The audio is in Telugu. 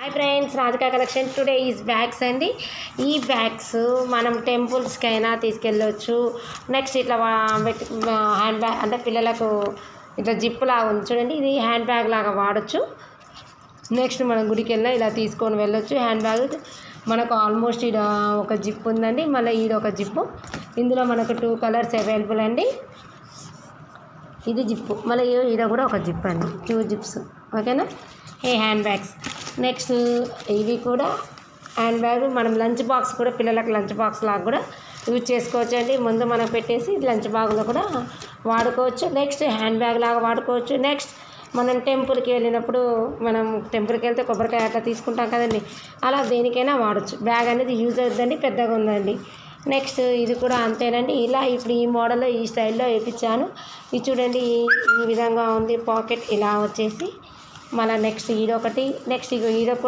Hi friends, Radhika collection. Today is bags అండి. ఈ బ్యాగ్స్ మనం టెంపుల్స్కైనా తీసుకెళ్ళొచ్చు. నెక్స్ట్ ఇట్లా హ్యాండ్ బ్యాగ్ అంటే పిల్లలకు ఇట్లా జిప్ లాగా ఉంది చూడండి, ఇది హ్యాండ్ బ్యాగ్ లాగా వాడచ్చు. నెక్స్ట్ మనం గుడికి వెళ్ళినా ఇలా తీసుకొని వెళ్ళొచ్చు. హ్యాండ్ బ్యాగ్ మనకు ఆల్మోస్ట్ ఈడ ఒక జిప్ ఉందండి, మళ్ళీ ఈడ ఒక జిప్పు. ఇందులో మనకు 2 కలర్స్ అవైలబుల్ అండి. ఇది జిప్పు, మళ్ళీ ఈడ కూడా ఒక జిప్ అండి, 2 జిప్స్. ఓకేనా, ఈ హ్యాండ్ బ్యాగ్స్. నెక్స్ట్ ఇవి కూడా హ్యాండ్ బ్యాగ్. మనం లంచ్ బాక్స్ కూడా పిల్లలకు లంచ్ బాక్స్ లాగా కూడా యూజ్ చేసుకోవచ్చు అండి. ముందు మనం పెట్టేసి లంచ్ బాగ్లో కూడా వాడుకోవచ్చు. నెక్స్ట్ హ్యాండ్ బ్యాగ్ లాగా వాడుకోవచ్చు. నెక్స్ట్ మనం టెంపుల్కి వెళ్ళినప్పుడు, మనం టెంపుల్కి వెళ్తే కొబ్బరికాయ అట్లా తీసుకుంటాం కదండి, అలా దేనికైనా వాడచ్చు. బ్యాగ్ అనేది యూజ్ అవుతుందండి, పెద్దగా ఉందండి. నెక్స్ట్ ఇది కూడా అంతేనండి. ఇలా ఇప్పుడు ఈ మోడల్లో ఈ స్టైల్లో వేయించాను. ఇది చూడండి, ఈ విధంగా ఉంది. పాకెట్ ఇలా వచ్చేసి మళ్ళీ నెక్స్ట్ ఈడొకటి, నెక్స్ట్ ఈడ